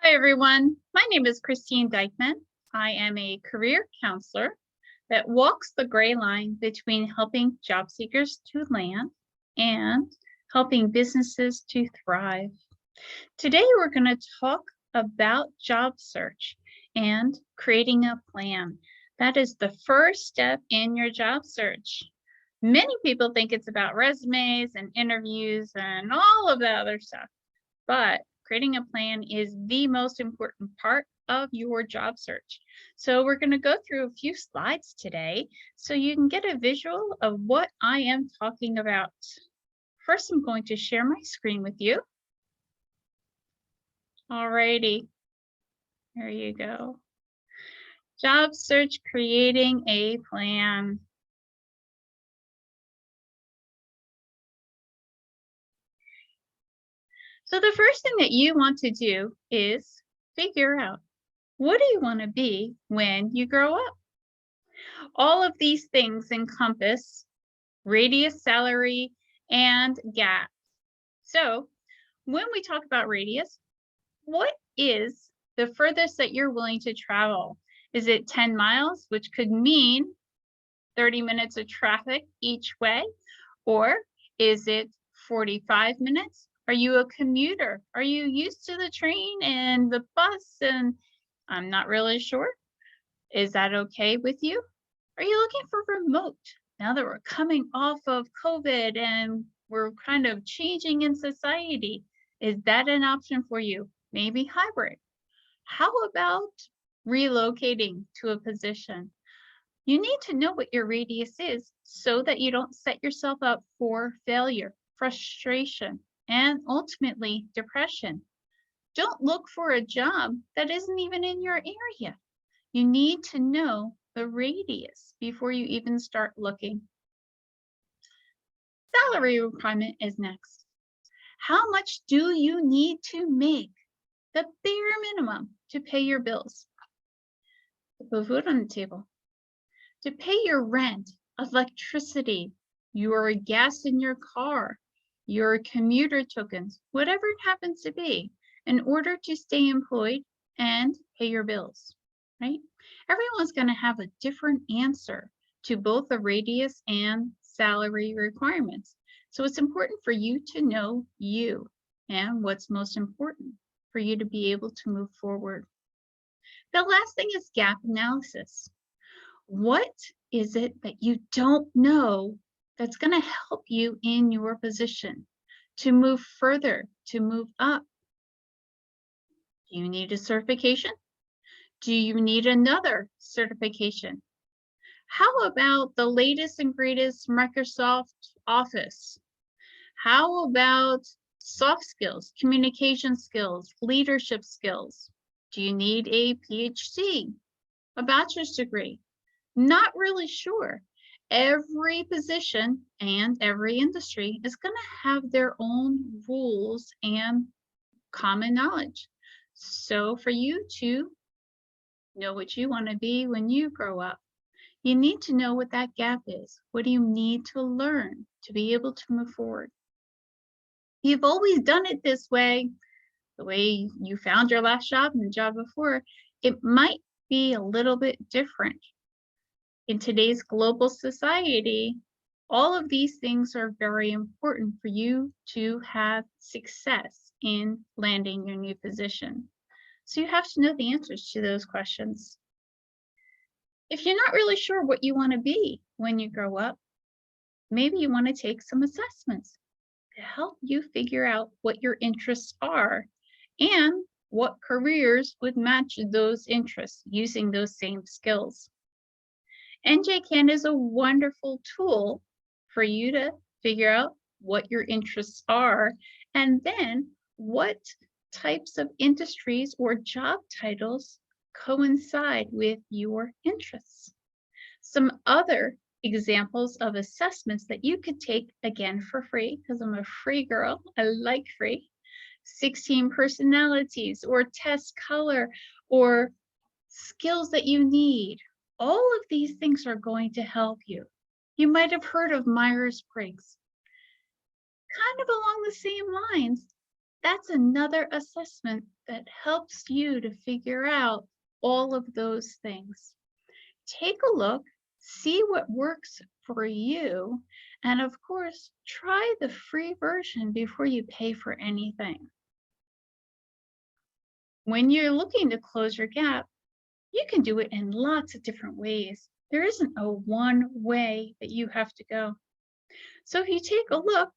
Hi, everyone. My name is Christine Dykman. I am a career counselor that walks the gray line between helping job seekers to land and helping businesses to thrive. Today, we're going to talk about job search and creating a plan. That is the first step in your job search. Many people think it's about resumes and interviews and all of the other stuff, but creating a plan is the most important part of your job search. So we're going to go through a few slides today so you can get a visual of what I am talking about. First, I'm going to share my screen with you. Alrighty, there you go. Job search, creating a plan. So the first thing that you want to do is figure out, what do you want to be when you grow up? All of these things encompass radius, salary, and gap. So when we talk about radius, what is the furthest that you're willing to travel? Is it 10 miles, which could mean 30 minutes of traffic each way? Or is it 45 minutes? Are you a commuter? Are you used to the train and the bus? And I'm not really sure. Is that okay with you? Are you looking for remote? Now that we're coming off of COVID and we're kind of changing in society, is that an option for you? Maybe hybrid. How about relocating to a position? You need to know what your radius is so that you don't set yourself up for failure, frustration, and ultimately depression. Don't look for a job that isn't even in your area. You need to know the radius before you even start looking. Salary requirement is next. How much do you need to make? The bare minimum to pay your bills, to put food on the table, to pay your rent, electricity, your gas in your car, your commuter tokens, whatever it happens to be, in order to stay employed and pay your bills, right? Everyone's going to have a different answer to both the radius and salary requirements. So it's important for you to know you and what's most important for you to be able to move forward. The last thing is gap analysis. What is it that you don't know that's going to help you in your position to move further, to move up? Do you need a certification? Do you need another certification? How about the latest and greatest Microsoft Office? How about soft skills, communication skills, leadership skills? Do you need a PhD, a bachelor's degree? Not really sure. Every position and every industry is going to have their own rules and common knowledge. So for you to know what you want to be when you grow up, you need to know what that gap is. What do you need to learn to be able to move forward? You've always done it this way, the way you found your last job and the job before. It might be a little bit different. In today's global society, all of these things are very important for you to have success in landing your new position. So you have to know the answers to those questions. If you're not really sure what you want to be when you grow up, maybe you want to take some assessments to help you figure out what your interests are and what careers would match those interests using those same skills. NJCAN is a wonderful tool for you to figure out what your interests are and then what types of industries or job titles coincide with your interests. Some other examples of assessments that you could take, again for free, because I'm a free girl, I like free, 16 personalities or test color or skills that you need. All of these things are going to help you. You might have heard of Myers-Briggs. Kind of along the same lines, That's another assessment that helps you to figure out all of those things. Take a look, see what works for you, and of course, try the free version before you pay for anything. When you're looking to close your gap, you can do it in lots of different ways. There isn't a one way that you have to go. So if you take a look,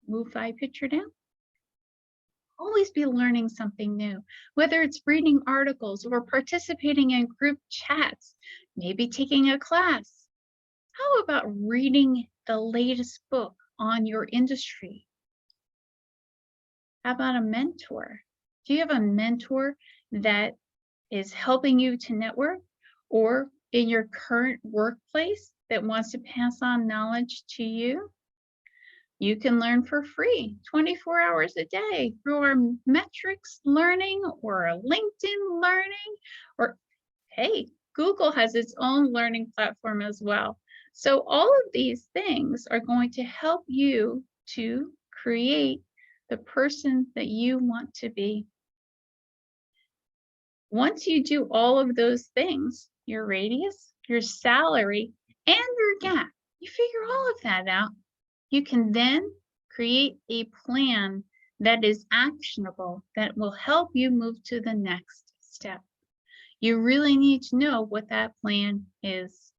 move my picture down, always be learning something new, whether it's reading articles or participating in group chats, maybe taking a class. How about reading the latest book on your industry? How about a mentor? Do you have a mentor that is helping you to network, or in your current workplace that wants to pass on knowledge to you? You can learn for free 24 hours a day through our metrics learning or a LinkedIn learning, or hey, Google has its own learning platform as well. So all of these things are going to help you to create the person that you want to be. Once you do all of those things, your radius, your salary, and your gap, you figure all of that out, you can then create a plan that is actionable, that will help you move to the next step. You really need to know what that plan is.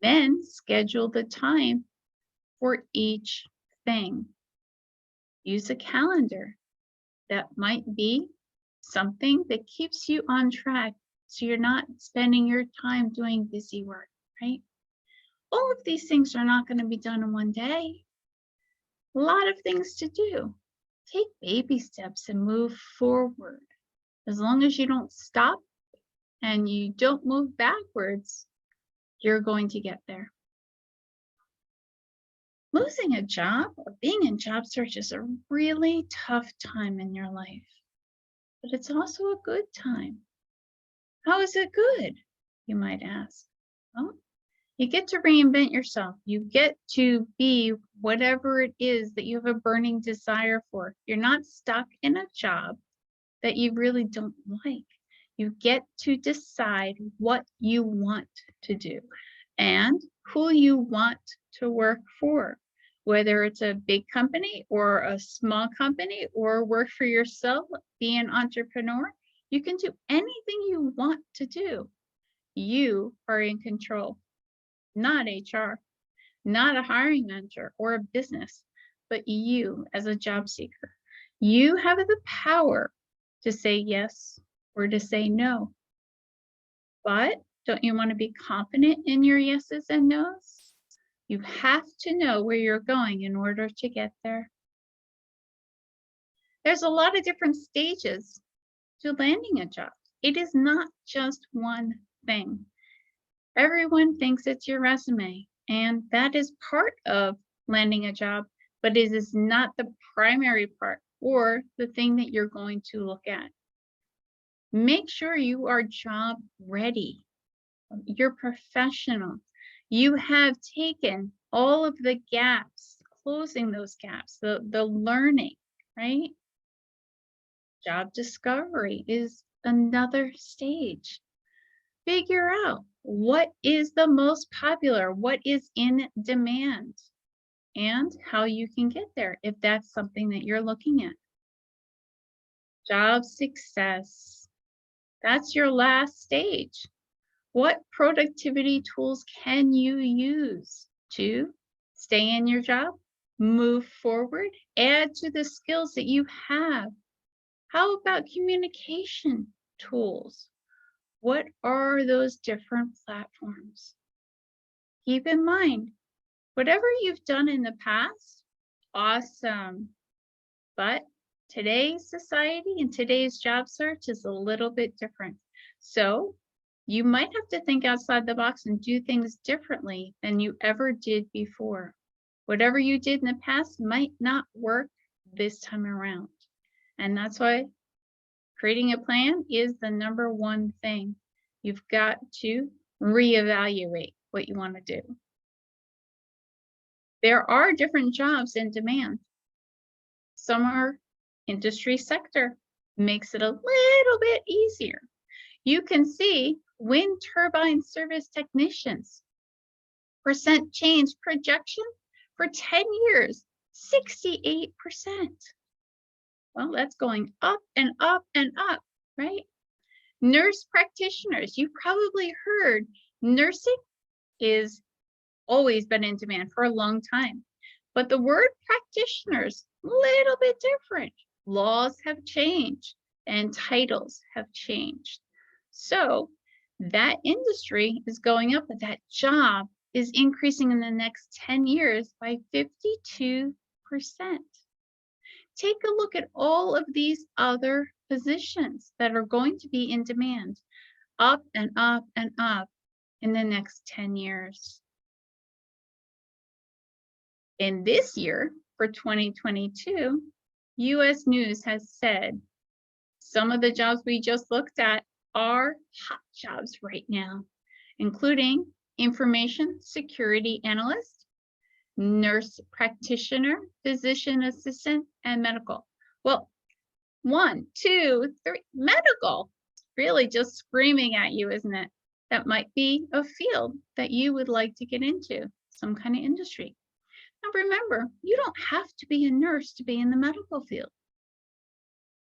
Then schedule the time for each thing. Use a calendar. That might be something that keeps you on track so you're not spending your time doing busy work, right? All of these things are not going to be done in one day. A lot of things to do. Take baby steps and move forward. As long as you don't stop and you don't move backwards, you're going to get there. Losing a job or being in job search is a really tough time in your life, but it's also a good time. How is it good, you might ask? Well, you get to reinvent yourself. You get to be whatever it is that you have a burning desire for. You're not stuck in a job that you really don't like. You get to decide what you want to do and who you want to work for, whether it's a big company or a small company or work for yourself, be an entrepreneur. You can do anything you want to do. You are in control, not HR, not a hiring manager or a business, but you as a job seeker. You have the power to say yes or to say no. But don't you want to be confident in your yeses and nos? You have to know where you're going in order to get there. There's a lot of different stages to landing a job. It is not just one thing. Everyone thinks it's your resume, and that is part of landing a job, but it is not the primary part or the thing that you're going to look at. Make sure you are job ready. You're professional. You have taken all of the gaps, closing those gaps, the learning, right? Job discovery is another stage. Figure out what is the most popular, what is in demand, and how you can get there if that's something that you're looking at. Job success. That's your last stage. What productivity tools can you use to stay in your job, move forward, add to the skills that you have? How about communication tools? What are those different platforms? Keep in mind, whatever you've done in the past, awesome. But today's society and today's job search is a little bit different. So you might have to think outside the box and do things differently than you ever did before. Whatever you did in the past might not work this time around. And that's why creating a plan is the number one thing. You've got to reevaluate what you want to do. There are different jobs in demand. Summer industry sector makes it a little bit easier. You can see wind turbine service technicians. Percent change projection for 10 years, 68%. Well, that's going up and up and up, right? Nurse practitioners, you've probably heard nursing is always been in demand for a long time. But the word practitioners, a little bit different. Laws have changed and titles have changed. So that industry is going up, but that job is increasing in the next 10 years by 52%. Take a look at all of these other positions that are going to be in demand, up and up and up in the next 10 years. In this year, for 2022, US News has said some of the jobs we just looked at are hot jobs right now, including information security analyst, nurse practitioner, physician assistant, and medical. Well, 1, 2, 3, medical, really just screaming at you, isn't it? That might be a field that you would like to get into, some kind of industry. Now remember, you don't have to be a nurse to be in the medical field.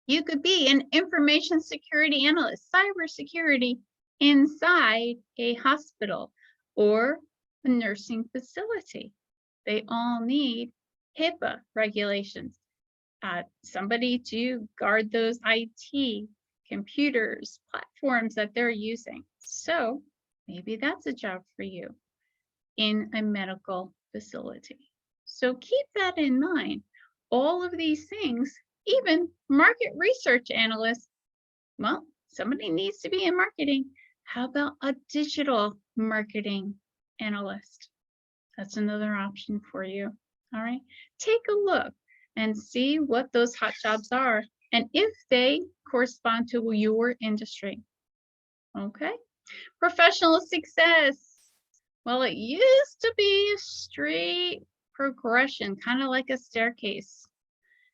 You could be an information security analyst, cybersecurity inside a hospital or a nursing facility. They all need HIPAA regulations. Somebody to guard those IT, computers, platforms that they're using. So maybe that's a job for you in a medical facility. So keep that in mind. All of these things, even market research analysts, well, somebody needs to be in marketing. How about a digital marketing analyst? That's another option for you. All right, take a look and see what those hot jobs are and if they correspond to your industry. Okay, professional success. Well, it used to be a straight progression, kind of like a staircase.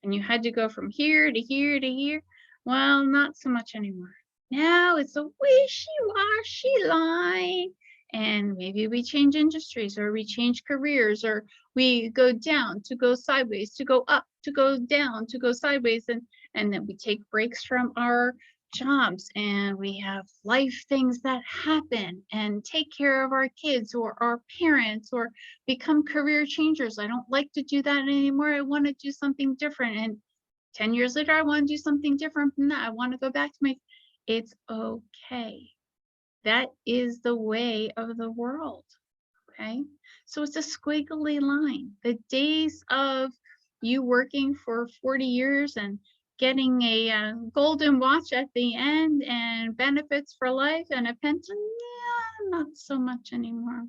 And you had to go from here to here to here. Well, not so much anymore. Now it's a wishy-washy line. And maybe we change industries or we change careers or we go down to go sideways, to go up, to go down, to go sideways. And then we take breaks from our jobs and we have life things that happen and take care of our kids or our parents or become career changers. I don't like to do that anymore. I want to do something different. And 10 years later, I want to do something different from that. I want to go back to my, it's okay. That is the way of the world. Okay. So it's a squiggly line. The days of you working for 40 years and getting a golden watch at the end and benefits for life and a pension, yeah, not so much anymore.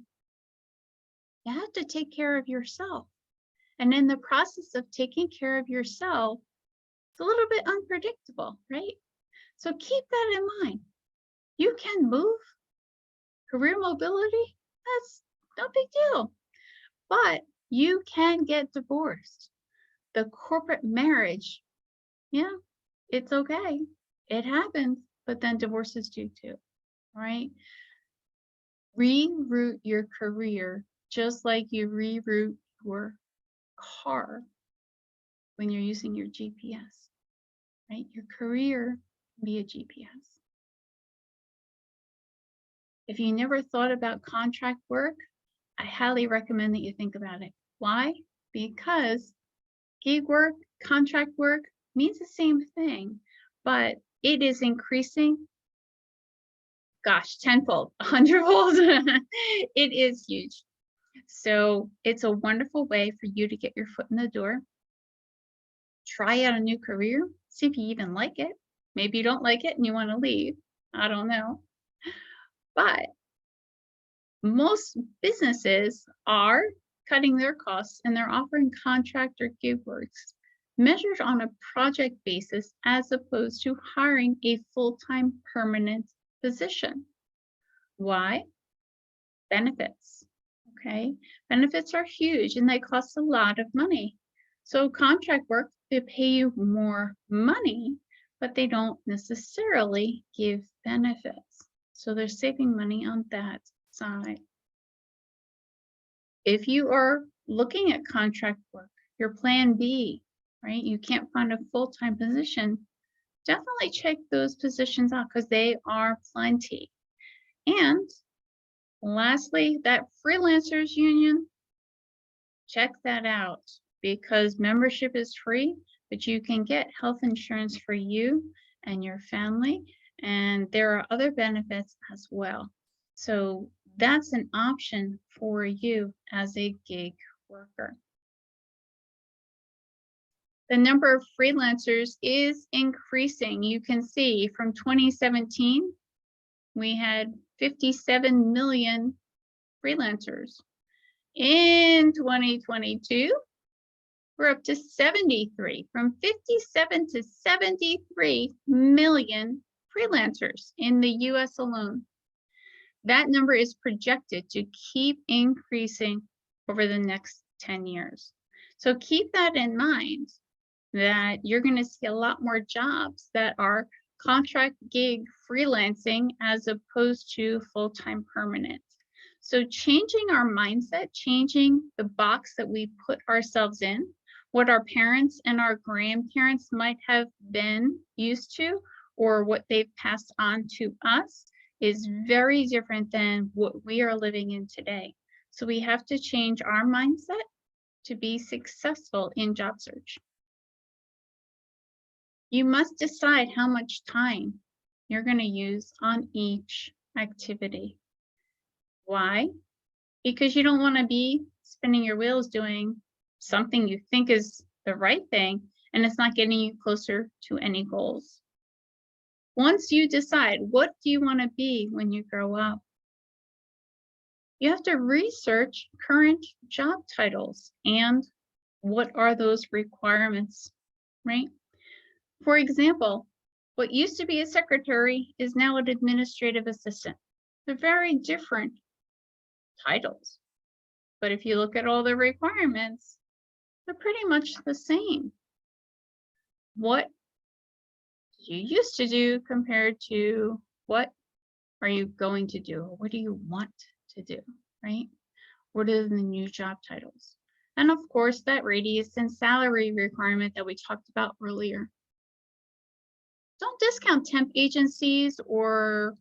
You have to take care of yourself. And in the process of taking care of yourself, it's a little bit unpredictable, right? So keep that in mind. You can move. Career mobility, that's no big deal. But you can get divorced. The corporate marriage, yeah, it's okay. It happens, but then divorces do too, right? Reroute your career just like you reroute your car when you're using your GPS, right? Your career can be a GPS. If you never thought about contract work, I highly recommend that you think about it. Why? Because gig work, contract work means the same thing, but it is increasing, gosh, tenfold, 100-fold. It is huge. So it's a wonderful way for you to get your foot in the door. Try out a new career, see if you even like it. Maybe you don't like it and you want to leave. I don't know. But most businesses are cutting their costs and they're offering contract or gig works measured on a project basis as opposed to hiring a full-time permanent position. Why? Benefits. Okay, benefits are huge and they cost a lot of money. So contract work, they pay you more money, but they don't necessarily give benefits. So they're saving money on that side. If you are looking at contract work, your plan B, right? You can't find a full-time position, definitely check those positions out because they are plenty. And lastly, that freelancers union, check that out because membership is free, but you can get health insurance for you and your family. And there are other benefits as well. So that's an option for you as a gig worker. The number of freelancers is increasing. You can see from 2017, we had 57 million freelancers. In 2022, we're up to 73, from 57 to 73 million freelancers in the US alone. That number is projected to keep increasing over the next 10 years. So keep that in mind, that you're going to see a lot more jobs that are contract gig freelancing as opposed to full-time permanent. So changing our mindset, changing the box that we put ourselves in, what our parents and our grandparents might have been used to, or what they've passed on to us, is very different than what we are living in today. So we have to change our mindset to be successful in job search. You must decide how much time you're going to use on each activity. Why? Because you don't want to be spinning your wheels doing something you think is the right thing and it's not getting you closer to any goals. Once you decide, what do you want to be when you grow up? You have to research current job titles and what are those requirements, right? For example, what used to be a secretary is now an administrative assistant. They're very different titles. But if you look at all the requirements, they're pretty much the same. What you used to do compared to what are you going to do? What do you want to do, right? What are the new job titles? And of course, that radius and salary requirement that we talked about earlier. Don't discount temp agencies or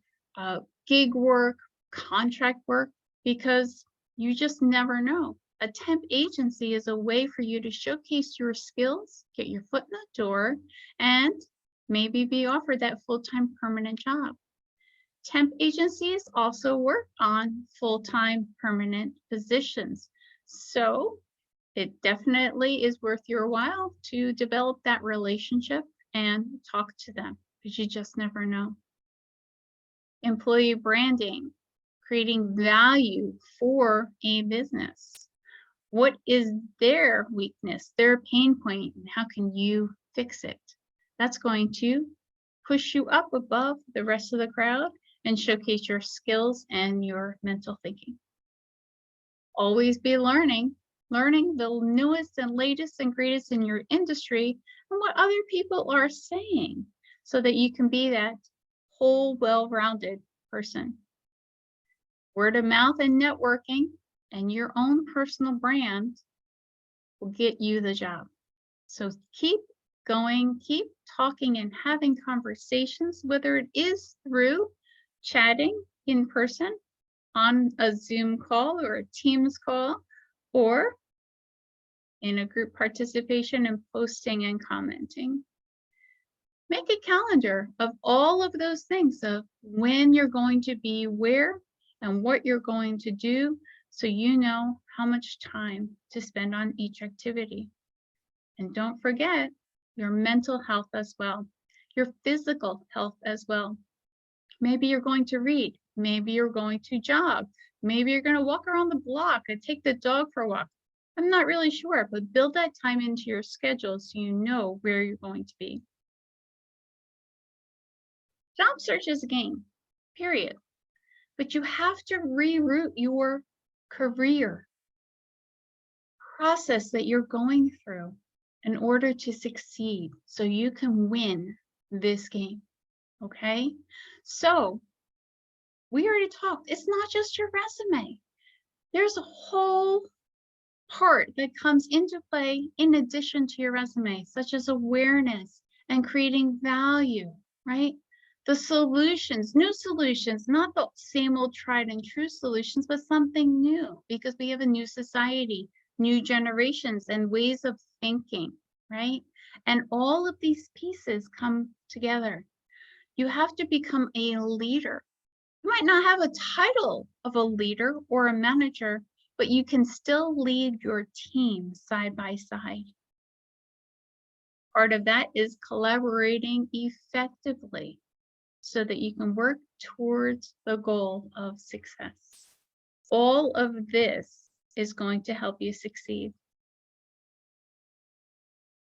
gig work, contract work, because you just never know. A temp agency is a way for you to showcase your skills, get your foot in the door, and maybe be offered that full-time permanent job. Temp agencies also work on full-time permanent positions. So it definitely is worth your while to develop that relationship and talk to them because you just never know. Employee branding, creating value for a business. What is their weakness, their pain point, and how can you fix it? That's going to push you up above the rest of the crowd and showcase your skills and your mental thinking. Always be learning the newest and latest and greatest in your industry and what other people are saying so that you can be that whole, well-rounded person. Word of mouth and networking and your own personal brand will get you the job. So keep going, keep talking and having conversations, whether it is through chatting in person on a Zoom call or a Teams call, or in a group participation and posting and commenting. Make a calendar of all of those things, of when you're going to be where and what you're going to do, so you know how much time to spend on each activity. And don't forget your mental health as well, your physical health as well. Maybe you're going to read, maybe you're going to jog, maybe you're going to walk around the block and take the dog for a walk. I'm not really sure, but build that time into your schedule so you know where you're going to be. Job search is a game, period. But you have to reroute your career process that you're going through. in order to succeed so you can win this game. Okay? So we already talked. It's not just your resume. There's a whole part that comes into play in addition to your resume, such as awareness and creating value, right? The solutions, new solutions, not the same old tried and true solutions, but something new, because we have a new society, new generations and ways of thinking, right? And all of these pieces come together. You have to become a leader. You might not have a title of a leader or a manager, but you can still lead your team side by side. Part of that is collaborating effectively so that you can work towards the goal of success. All of this is going to help you succeed.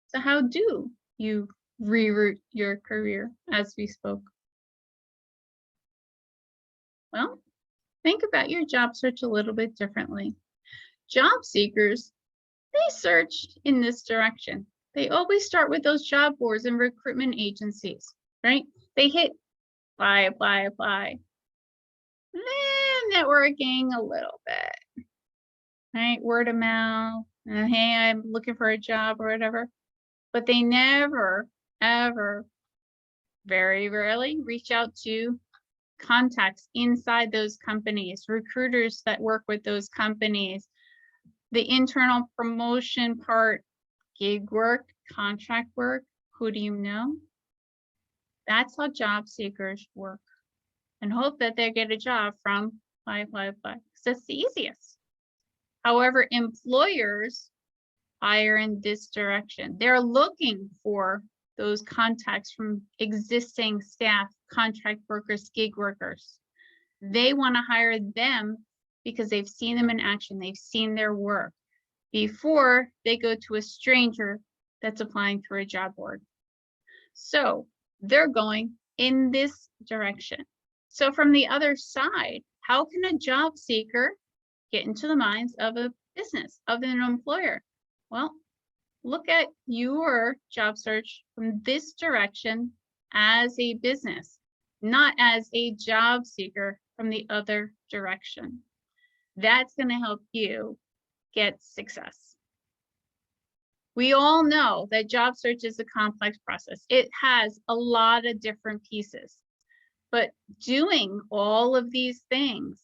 So how do you reroute your career, as we spoke? Well, think about your job search a little bit differently. Job seekers, they search in this direction. They always start with those job boards and recruitment agencies, right? They hit apply. Then networking a little bit, right? Word of mouth, hey, I'm looking for a job or whatever. But they never, ever, very rarely reach out to contacts inside those companies, recruiters that work with those companies, the internal promotion part, gig work, contract work. Who do you know? That's how job seekers work, and hope that they get a job from apply. That's the easiest. However, employers hire in this direction. They're looking for those contacts from existing staff, contract workers, gig workers. They want to hire them because they've seen them in action. They've seen their work before they go to a stranger that's applying through a job board. So they're going in this direction. So from the other side, how can a job seeker get into the minds of a business, of an employer? Well, look at your job search from this direction as a business, not as a job seeker from the other direction. That's going to help you get success. We all know that job search is a complex process. It has a lot of different pieces, but doing all of these things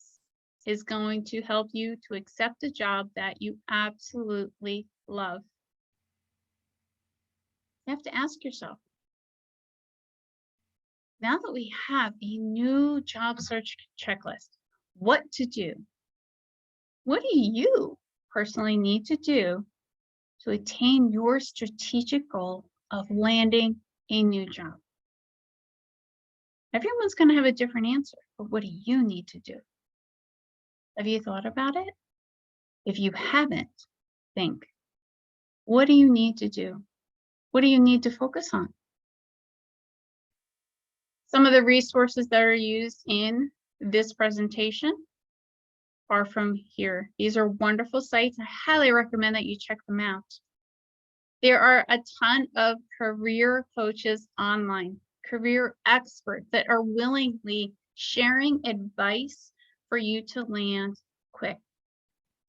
is going to help you to accept a job that you absolutely love. You have to ask yourself, now that we have a new job search checklist, what to do? What do you personally need to do to attain your strategic goal of landing a new job? Everyone's going to have a different answer, but what do you need to do? Have you thought about it? If you haven't, think, what do you need to do? What do you need to focus on? Some of the resources that are used in this presentation are from here. These are wonderful sites. I highly recommend that you check them out. There are a ton of career coaches online, career experts that are willingly sharing advice for you to land quick,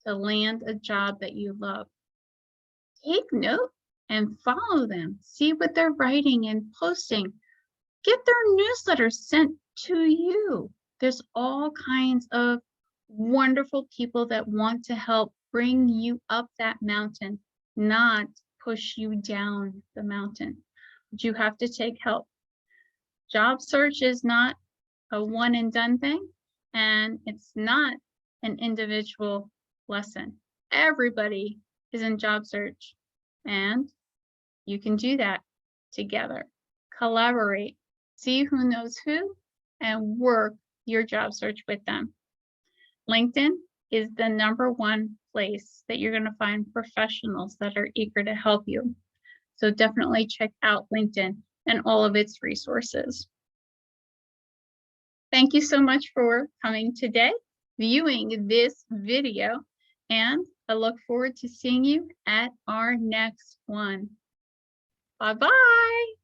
to land a job that you love. Take note and follow them. See what they're writing and posting. Get their newsletters sent to you. There's all kinds of wonderful people that want to help bring you up that mountain, not push you down the mountain. But you have to take help. Job search is not a one and done thing, and it's not an individual lesson. Everybody is in job search, and you can do that together. Collaborate, see who knows who, and work your job search with them. LinkedIn is the #1 place that you're going to find professionals that are eager to help you. So definitely check out LinkedIn and all of its resources. Thank you so much for coming today, viewing this video, and I look forward to seeing you at our next one. Bye-bye.